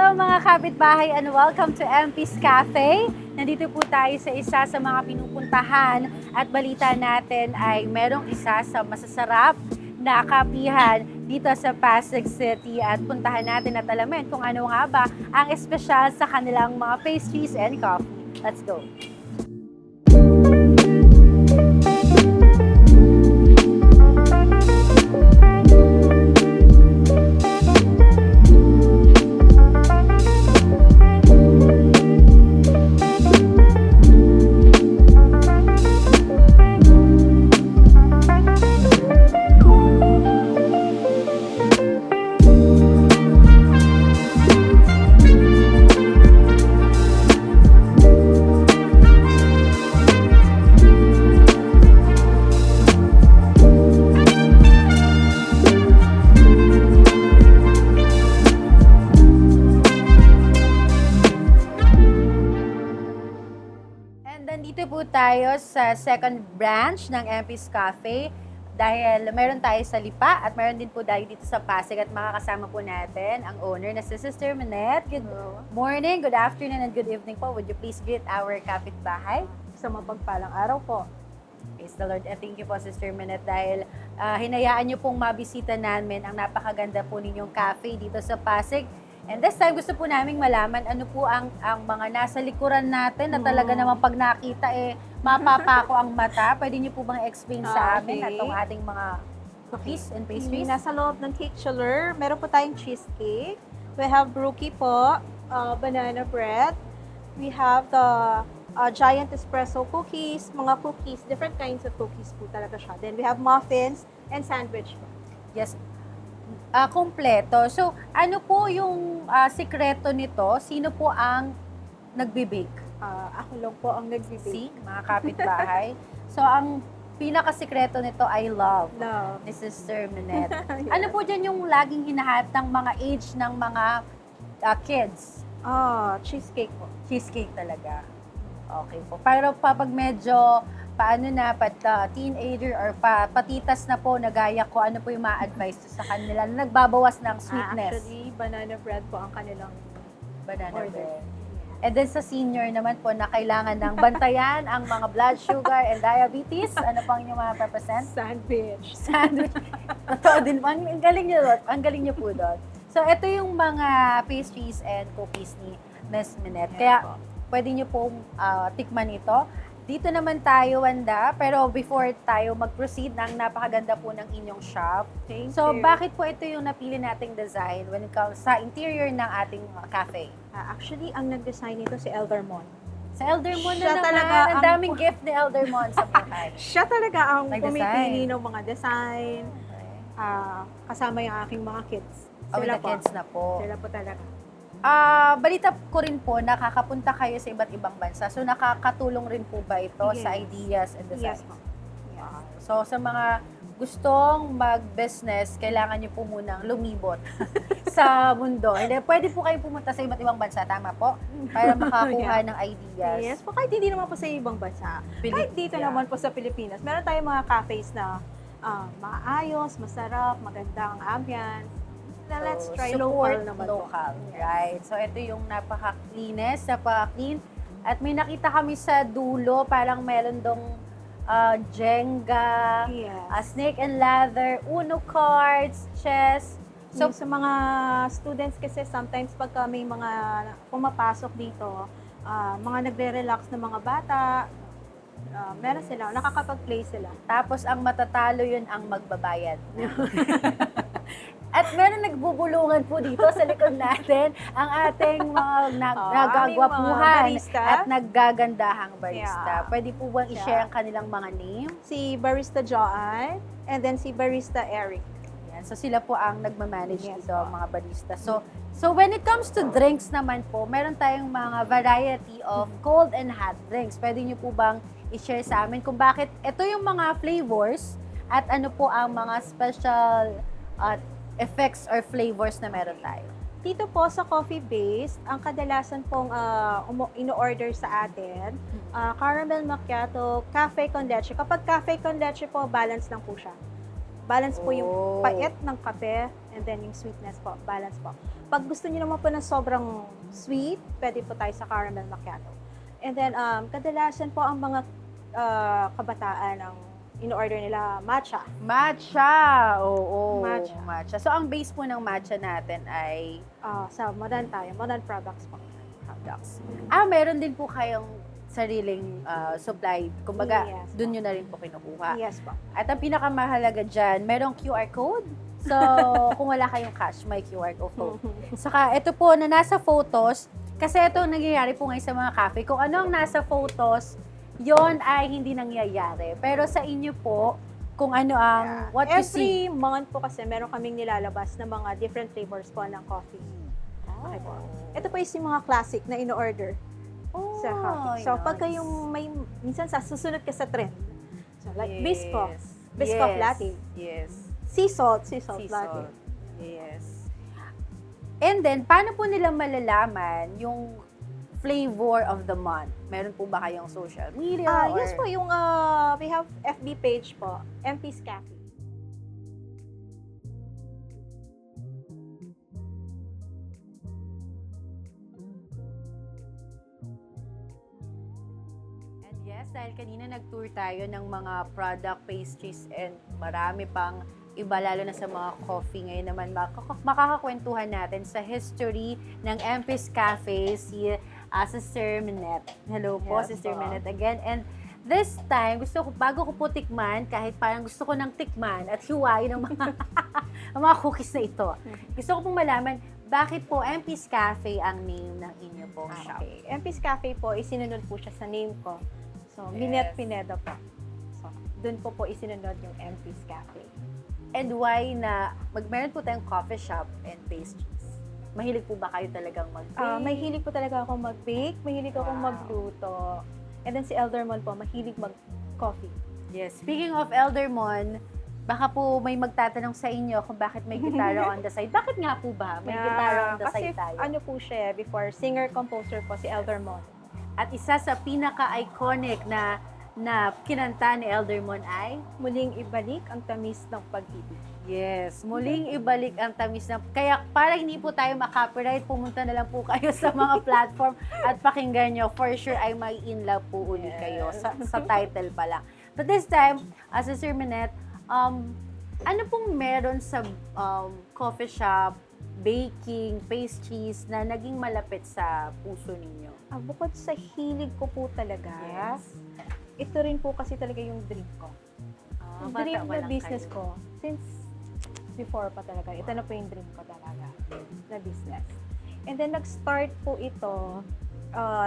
Hello mga kapitbahay and welcome to MP's Cafe. Nandito po tayo sa isa sa mga pinupuntahan at balita natin ay merong isa sa masasarap na kapihan dito sa Pasig City at puntahan natin at alamin kung ano nga ba ang espesyal sa kanilang mga pastries and coffee. Let's go! Nandito po tayo sa second branch ng MP's Cafe dahil meron tayo sa Lipa at meron din po tayo dito sa Pasig at makakasama po natin ang owner na si Sister Minette. Good morning, good afternoon, and good evening po. Would you please greet our kapitbahay? Sa mapagpalang araw po. Praise the Lord. And thank you po, Sister Minette, dahil hinayaan niyo pong mabisita namin ang napakaganda po ninyong cafe dito sa Pasig. And this time, gusto po naming malaman ano po ang mga nasa likuran natin na talaga naman pag nakita, mapapako ang mata. Pwede niyo po bang explain sa amin itong ating mga cookies and pastries? Nasa loob ng cake chiller, meron po tayong cheesecake. We have brookie po, banana bread. We have the giant espresso cookies, mga cookies, different kinds of cookies po talaga siya. Then we have muffins and sandwich po. Yes. Kompleto. So, ano po yung sikreto nito? Sino po ang nagbe-bake? Ako lang po ang nagbibig. See, mga kapitbahay. So, ang pinakasikreto nito ay love. Love. Ni Sister Minette. Yes. Ano po dyan yung laging hinahat ng mga age ng mga kids? Cheesecake po. Cheesecake talaga. Okay po. Pero pag medyo teenager or patitas na po, nagaya ko, ano po yung ma-advise sa kanila na nagbabawas ng sweetness? Actually, banana bread po ang kanilang Banana order. bread. And then sa senior naman po na kailangan ng bantayan ang mga blood sugar and diabetes, ano pang yung mga represent? Sandwich. Sandwich. Totoo din po. Ang galing niyo doon. Ang galing niyo po doon. So, ito yung mga pastries and cookies ni Miss Minette. Kaya, pwede niyo pong tikman ito. Dito naman tayo, Wanda, pero before tayo mag-proceed, ng napakaganda po ng inyong shop. Thank So, you. bakit po ito yung napili nating design when it comes sa interior ng ating cafe? Actually, ang nag-design nito si Eldermon. Sa Eldermon na Siya naman, talaga ang ang- daming gift ni Eldermon sa buhay. Siya talaga ang Nag-design. pumipili ng mga design, kasama yung aking mga kids. With the kids na po. Sila po talaga. Balita ko rin po, nakakapunta kayo sa iba't ibang bansa. So, nakakatulong rin po ba ito sa Yes. ideas and designs? Yes po. Yes. So, sa mga gustong mag-business, kailangan nyo po munang lumibot sa mundo. Hindi, pwede po kayo pumunta sa iba't ibang bansa, tama po? Para makakuha ng ideas. Yes po, kahit hindi naman po sa ibang bansa. Kahit dito naman po sa Pilipinas, meron tayong mga cafes na maayos, masarap, magandang ambience. Na let's try support local naman local, po. Yes. right? So, ito yung napaka-cleanest, napaka-clean. At may nakita kami sa dulo, parang meron dong Jenga, Yes. snake and ladder, Uno cards, chess. So, sa mga students kasi sometimes pagka may mga pumapasok dito, mga nagre-relax na mga bata, meron sila, nakakapag-play sila. Tapos, ang matatalo yun ang magbabayad. At meron nagbubulungan po dito sa likod natin ang ating mga nagagwapuhan aming mga barista. at naggagandahang barista. Yeah. Pwede po bang i-share ang kanilang mga name? Si Barista Joanne, and then si Barista Eric. Yan. So sila po ang nagmamanage Yes dito, po. mga barista. So when it comes to drinks naman po, meron tayong mga variety of cold and hot drinks. Pwede niyo po bang i-share sa amin kung bakit ito yung mga flavors at ano po ang mga special effects or flavors na meron tayo? Dito po sa coffee based, ang kadalasan pong ino-order sa atin, caramel macchiato, cafe con leche. Kapag cafe con leche po, balance lang po siya. Balance po yung Oh. pait ng kape and then yung sweetness po. Balance po. Pag gusto niyo naman po ng sobrang sweet, pwede po tayo sa caramel macchiato. And then, kadalasan po ang mga kabataan ang in-order nila matcha. Matcha! Oo, Matcha. matcha. So, ang base po ng matcha natin ay Sa modern tayo, modern products po. products. Meron din po kayong sariling supply. Kumbaga, Yes, dun nyo na rin po kinukuha. Yes po. At ang pinakamahalaga dyan, merong QR code. So, kung wala kayong cash, may QR code. Saka, ito po na nasa photos, kasi ito nangyayari po ngayon sa mga cafe. Kung ano ang nasa photos, yon ay hindi nangyayari. Pero sa inyo po, kung ano ang what you see. Every month po kasi meron kaming nilalabas ng mga different flavors po ng coffee. Okay po. Ito po yung mga classic na in-order sa coffee. So, pagka yung minsan susunod ka sa trend. So, like Biscoff latte. Yes. Sea salt Sea latte. salt. Yes. And then, paano po nila malalaman yung flavor of the month? Meron po ba kayong social media? Yes po, yung we have FB page po, MP's Cafe. And yes, dahil kanina nag-tour tayo ng mga product, pastries, and marami pang iba, lalo na sa mga coffee. Ngayon naman, makakakwentuhan natin sa history ng MP's Cafe, si Sister Minette. Hello po, Yes, Sister po. Minette again. And this time, bago ko po tikman, kahit parang gusto ko ng tikman at hiwain ng mga, ang mga cookies na ito, gusto ko pong malaman, bakit po MP's Cafe ang name ng inyo pong shop? Okay. MP's Cafe po, isinunod po siya sa name ko. So, Yes. Minette Pineda po. So, dun po isinunod yung MP's Cafe. And why na, meron po tayong coffee shop and pastries. Mahilig po ba kayo talagang mag-bake? Mahilig po talaga ako mag-bake, mahilig akong Wow. magluto. And then si Eldermon po, mahilig mag-coffee. Yes. Speaking of Eldermon, baka po may magtatanong sa inyo kung bakit may gitara on the side. Bakit nga po ba may gitara on the Kasi side tayo? ano po siya, before singer-composer po si Eldermon. At isa sa pinaka-iconic na kinanta ni Eldermon ay? Muling ibalik ang tamis ng pag-ibig. Yes, muling ibalik ang tamis na. Kaya para hindi po tayo makopyright, pumunta na lang po kayo sa mga platform at pakinggan nyo. For sure ay may in love po uli kayo sa title pa lang. But this time, as Sister Minette, ano pong meron sa coffee shop, baking, pastries na naging malapit sa puso ninyo? Bukod sa hilig ko po talaga, ito rin po kasi talaga yung dream ko. Yung dream na business ko, since before pa talaga, ito na po yung dream ko talaga na business. And then nag-start po ito,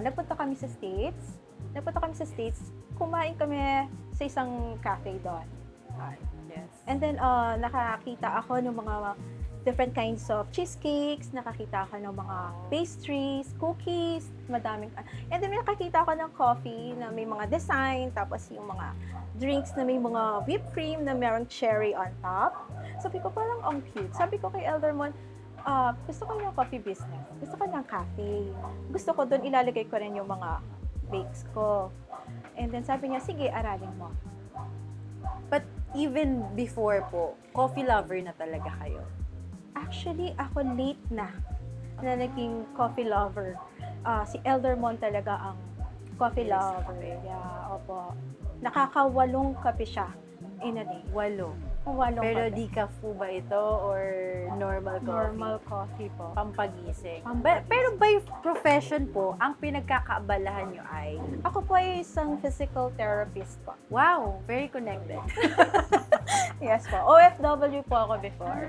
nagpunta kami sa States, kumain kami sa isang cafe doon. Yes. And then nakakita ako ng mga different kinds of cheesecakes, nakakita ako ng mga pastries, cookies, madaming. And then nakakita ako ng coffee na may mga design, tapos yung mga drinks na may mga whipped cream na merong cherry on top. Sabi ko, parang ang cute. Sabi ko kay Eldermon, gusto ko yung coffee business. Gusto ko ng cafe. Gusto ko doon ilalagay ko rin yung mga bakes ko. And then sabi niya, sige, aralin mo. But even before po, coffee lover na talaga kayo? Actually, ako late na naging coffee lover. Si Eldermon talaga ang coffee Yes, lover. okay. Yeah, opo. Nakakawalong kape siya in a day. 8. Walong Pero kape. decaf po ba ito or normal coffee? Normal coffee po. Pampagising. Pampagising. Pero by profession po, ang pinagkakaabalahan nyo ay, Ako po ay isang physical therapist po. wow, very connected. Yes po. OFW po ako before.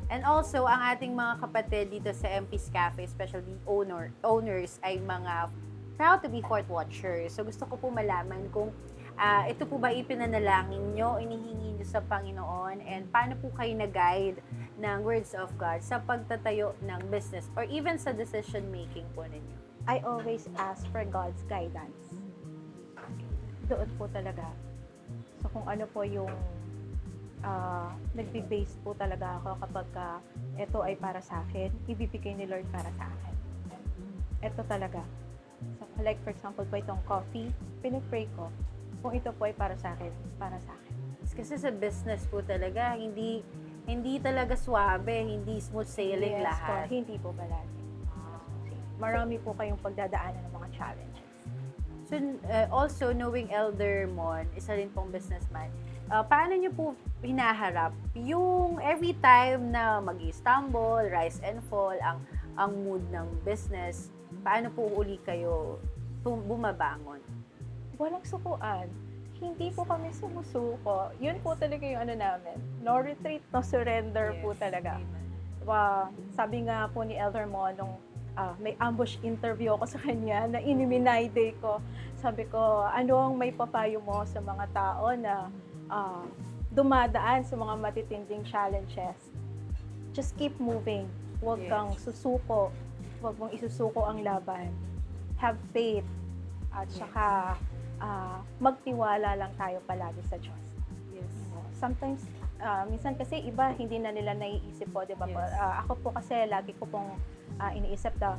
And also, ang ating mga kapatid dito sa MP's Cafe, especially owners, ay mga proud to be Fort Watchers. So gusto ko po malaman kung ito po ba ipinanalangin nyo, inihingi nyo sa Panginoon, and paano po kayo nag-guide ng words of God sa pagtatayo ng business or even sa decision making po ninyo? I always ask for God's guidance. Doon po talaga. So kung ano po yung nagbe-base po talaga ako kapag ito ay para sa akin, ibibigay ni Lord para sa akin. Ito talaga. So, like for example po itong coffee, pinipray ko, kung ito po ay para sa akin, para sa akin. kasi sa business po talaga, hindi talaga swabe, hindi smooth sailing Yes lahat. po, hindi po palagi. Marami po kayong pagdadaanan ng mga challenges. So, also, knowing Elder Mon, isa rin pong businessman, paano niyo po hinaharap yung every time na mag-stumble, rise and fall, ang mood ng business, paano po uli kayo bumabangon? Walang sukuan. Hindi po kami sumusuko. Yun po talaga yung ano namin. No retreat, no surrender po talaga. Sabi nga po ni Elder Mo nung may ambush interview ako sa kanya na iniminayday ko. Sabi ko, ano ang may papayo mo sa mga tao na dumadaan sa mga matitinding challenges? Just keep moving. Huwag kang susuko. Huwag mong isusuko ang laban. Have faith. At saka, magtiwala lang tayo palagi sa Diyos. Yes. Sometimes, minsan kasi iba, hindi na nila naiisip po, di ba? Yes. Ako po kasi, lagi ko pong iniisip na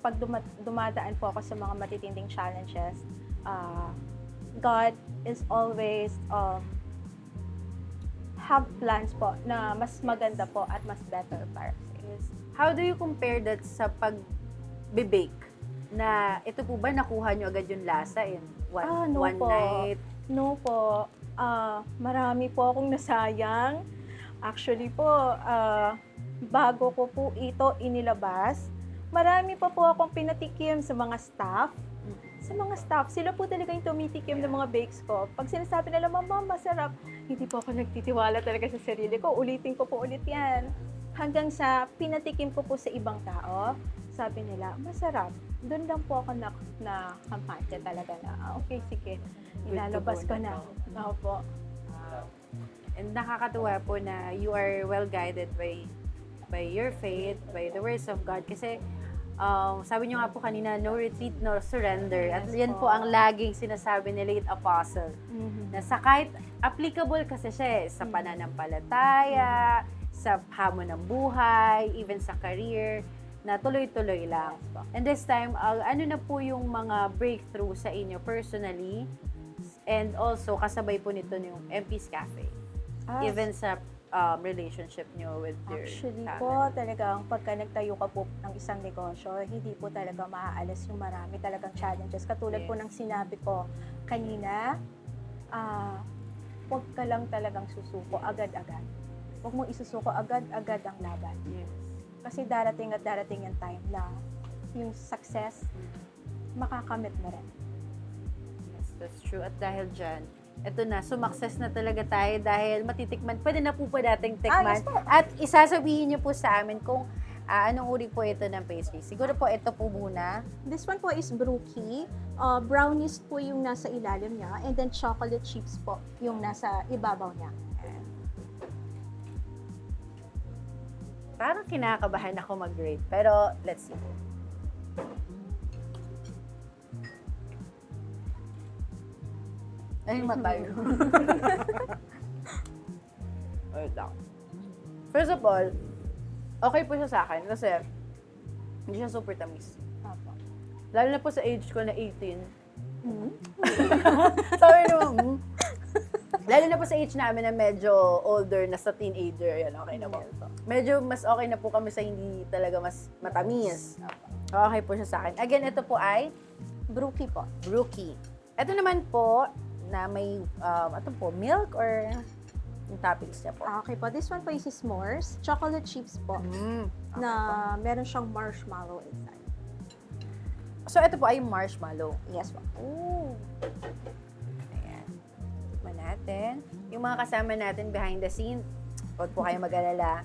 pag dumadaan po ako sa mga matitinding challenges, God is always have plans po na mas maganda po at mas better para sa iyo. Yes. How do you compare that sa pag-bake? Na ito po ba nakuha nyo agad yung lasa in one No po. night? No po. Marami po akong nasayang. Actually po, bago ko po ito inilabas, marami pa po akong pinatikim sa mga staff. Sa mga staff, sila po talaga yung tumitikim ng mga bakes ko. Pag sinasabi nila, Mama, masarap, hindi po ako nagtitiwala talaga sa sarili ko. Ulitin ko po ulit yan. Hanggang sa pinatikim ko po sa ibang tao, sabi nila, masarap. Doon lang po ako na kampante talaga na, okay, sige, ilalabas ko na. Opo. And nakakatuwa po na you are well guided by your faith, by the words of God. Kasi sabi niyo nga po kanina, no retreat, no surrender. At Yes yan po po. ang laging sinasabi ni late apostle. Na sa kahit applicable kasi siya sa pananampalataya, sa hamon ng buhay, even sa career, na tuloy-tuloy lang. And this time, ano na po yung mga breakthrough sa inyo personally, and also kasabay po nito yung MP's Cafe, even sa relationship nyo with your Actually family. po, talagang pagka nagtayo ka po ng isang negosyo, hindi po talaga maaalis yung marami talagang challenges. Katulad po Yes. ng sinabi ko kanina, huwag ka lang talagang susuko agad-agad. Huwag mong isusuko agad-agad ang laban. Yes. Kasi darating at darating yung time na yung success, makakamit mo rin. Yes, that's true. At dahil dyan, eto na, sumakses na talaga tayo dahil matitikman. Pwede na po dating tikman. Yes po. At isasabihin niyo po sa amin kung anong uri po ito ng pastry. Siguro po ito po muna. This one po is brookie. Brownies po yung nasa ilalim niya, and then chocolate chips po yung nasa ibabaw niya. Parang kinakabahan ako mag-grade. Pero, let's see. Ay, matay. Wait lang. First of all, okay po siya sa akin kasi hindi siya super tamis. Opo. Lalo na po sa age ko na 18. Mm. Sabi naman, lalo na po sa age namin na medyo older na sa teenager, yan, okay na po. Medyo mas okay na po kami sa hindi talaga mas matamis. Okay po siya sa akin. Again, ito po ay Brookie po. brookie. Ito naman po, na may, ito po, milk or yung toppings niya po. Okay po. This one po is s'mores. Chocolate chips po. Na meron siyang marshmallow inside. So, ito po ay marshmallow. Yes po. Ooh. Ayan. Tikman natin. Yung mga kasama natin behind the scene, huwag po kayo mag-alala.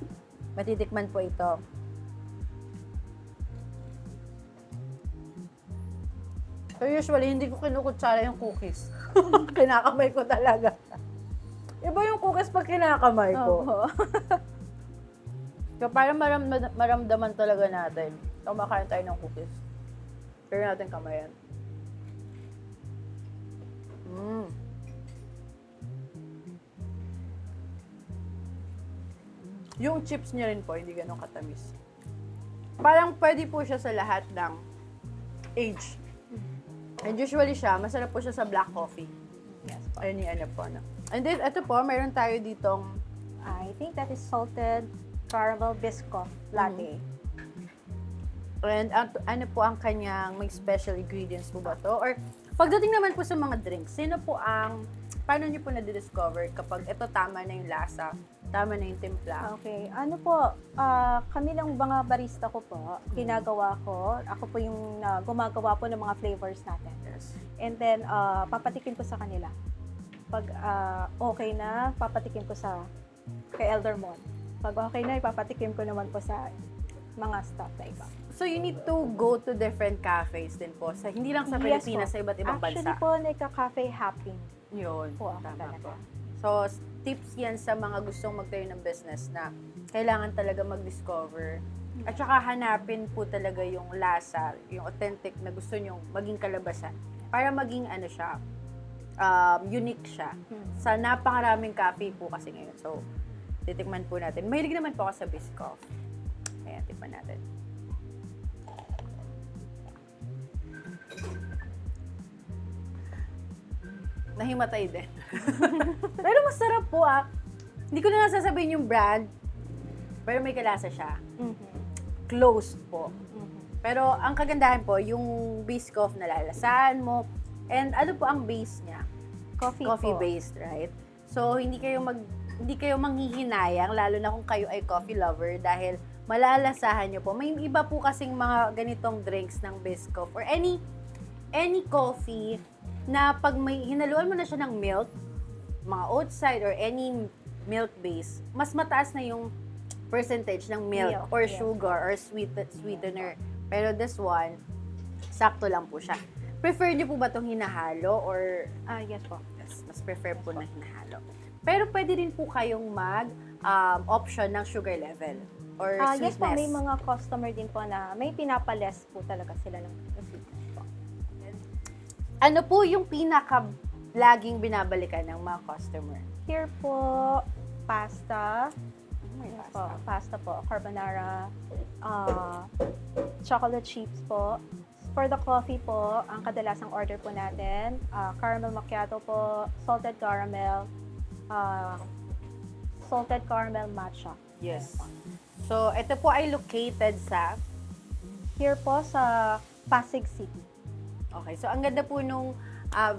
Matitikman po ito. So usually, hindi ko kinukutsara yung cookies. Kinakamay ko talaga. Iba yung cookies pag kinakamay ko. Opo. So, para maramdaman talaga natin, kumakain tayo ng cookies. Kaya natin kamayan. Yung chips niya rin po, hindi ganun katamis. Parang pwede po siya sa lahat ng age. And usually siya, masarap po siya sa black coffee. Yes po. Ayun yung ano po, no? And then, ito po, meron tayo ditong I think that is salted caramel biscoff latte. and ano po ang kanyang may special ingredients po ba to? Or pagdating naman po sa mga drinks, paano niyo po na-discover kapag ito tama na yung lasa, tama na yung timpla? Okay. Ano po, kami lang mga barista ko po, ginagawa ko. Ako po yung gumagawa po ng mga flavors natin. Yes. And then, papatikin ko sa kanila. Pag okay na, papatikin ko kay Elder Mon. Pag okay na, ipapatikim ko naman po sa mga staff na iba. So you need to go to different cafes din po. Hindi lang sa Yes Pilipinas, po. sa iba't ibang bansa. Actually po, nagka-cafe hopping Yun. po ako Tama talaga. po. So, tips yan sa mga gustong magtayo ng business na kailangan talaga mag-discover. At saka hanapin po talaga yung lasa, yung authentic na gusto nyong maging kalabasan. Para maging siya, unique siya. Sa napakaraming cafe po kasi ngayon. So, titikman po natin. Mahilig naman po ako sa Biscoff. Ayan, tikman natin. Nahimatay din. Pero masarap po Hindi ko na nasasabihin yung brand, pero may kalasa siya. Close po. Pero ang kagandahan po, yung Biscoff na lalasahan mo, and ano po ang base niya? Coffee po. Coffee-based, right? So, hindi kayo manghihinayang, lalo na kung kayo ay coffee lover, dahil malalasahan nyo po. May iba po kasing mga ganitong drinks ng Biscoff or any coffee na pag may hinaluan mo na siya ng milk, mga oatside or any milk base, mas mataas na yung percentage ng milk or yes. sugar or sweetener. Pero this one, sakto lang po siya. Prefer niyo po ba itong hinahalo or Yes po. yes, mas prefer po na hinahalo? Pero pwede din po kayong option ng sugar level or sweetness. Yes po, may mga customer din po na may pinapales po talaga sila ng sweetness po. Ano po yung pinaka laging binabalikan ng mga customer? Here po, pasta. Ayan po, pasta po, carbonara, chocolate chips po. For the coffee po, ang kadalasang order po natin, caramel macchiato po, salted caramel matcha. Yes. So, ito po ay located sa... Here po sa Pasig City. Okay, so ang ganda po nung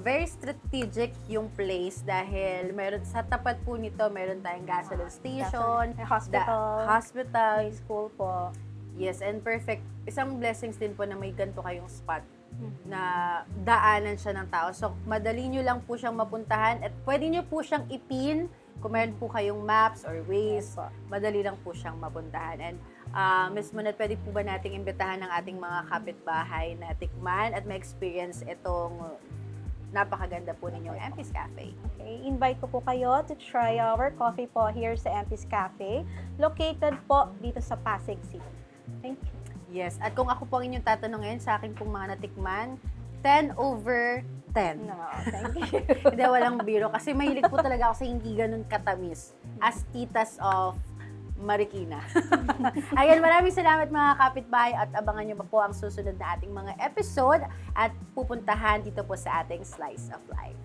very strategic yung place dahil meron sa tapat po nito, meron tayong gasoline station, May hospital. hospital. May school po. Yes, and perfect. Isang blessings din po na may ganito kayong spot na daanan siya ng tao. So, madali nyo lang po siyang mapuntahan at pwede nyo po siyang ipin kung meron po kayong maps or ways. Madali lang po siyang mapuntahan. And Ms. Monet, pwede po ba nating imbitahan ng ating mga kapitbahay na tikman at ma-experience itong napakaganda po ninyong MP's Cafe? Okay, invite ko po kayo to try our coffee po here sa MP's Cafe, located po dito sa Pasig City. Thank you. Yes, at kung ako po ang inyong tatanungin sa akin pong mga natikman, 10/10. No, thank you. Hindi, walang biro. Kasi mahilig po talaga ako sa hindi ganun katamis. As titas of Marikina. Ayan, maraming salamat mga kapitbahay at abangan nyo pa po ang susunod na ating mga episode at pupuntahan dito po sa ating Slice of Life.